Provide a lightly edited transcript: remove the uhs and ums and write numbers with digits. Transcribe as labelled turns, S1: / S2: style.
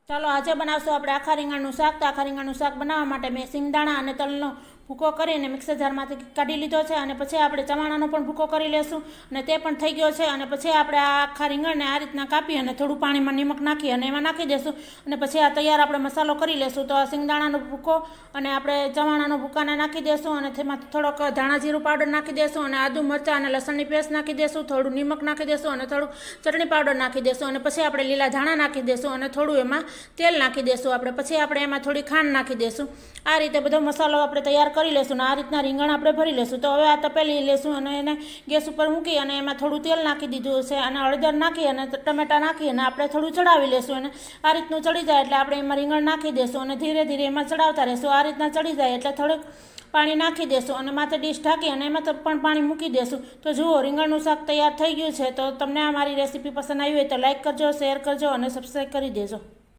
S1: ચાલો આજે બનાવશું આપણે આખા રીંગણનું શાક. તો આખા રીંગણનું શાક બનાવવા માટે મેં સિંગદાણા અને તલનો ભૂકો કરીને મિક્સર જારમાંથી કાઢી લીધો છે. અને પછી આપણે ચવાણાનો પણ ભૂકો કરી લેશું અને તે પણ થઈ ગયો છે. અને પછી આપણે આ આખા રીંગણને આ રીતના કાપી અને થોડું પાણીમાં નિમક નાખી અને એમાં નાખી દઈશું. અને પછી આ તૈયાર આપણે મસાલો કરી લેશું. તો આ સિંગદાણાનો ભૂકો અને આપણે ચવાણાનો ભૂકાને નાખી દઈશું અને તેમાં થોડોક ધાણા જીરું પાવડર નાખી દઈશું અને આદુ મરચાં અને લસણની પેસ્ટ નાખી દઈશું. થોડું નિમક નાખી દઈશું અને થોડું ચટણી પાવડર નાખી દઈશું. અને પછી આપણે લીલા ધાણા નાખી દઈશું અને થોડું એમાં તેલ નાખી દઈશું આપણે. પછી આપણે એમાં થોડી ખાંડ નાખી દઈશું. આ રીતે બધો મસાલો આપણે તૈયાર કરી લેશું. આ રીતના રીંગણ આપણે ભરી લેશું. તો હવે આ તપેલી લેશું અને એને ગેસ ઉપર મૂકી અને એમાં થોડું તેલ નાખી દીધું છે અને હળદર નાખી અને ટમેટા નાખી અને આપણે થોડું ચડાવી લેશું. અને આ રીતનું ચડી જાય એટલે આપણે એમાં રીંગણ નાખી દઈશું અને ધીરે ધીરે એમાં ચડાવતા રહેશું. આ રીતના ચડી જાય એટલે થોડુંક પાણી નાખી દેશું અને માથે ડીશ ઢાંકી અને એમાં પણ પાણી મૂકી દેશું. તો જુઓ, રીંગણનું શાક તૈયાર થઈ ગયું છે. તો તમને આ મારી રેસીપી પસંદ આવી હોય તો લાઈક કરજો, શેર કરજો અને સબસ્ક્રાઈબ કરી દેજો.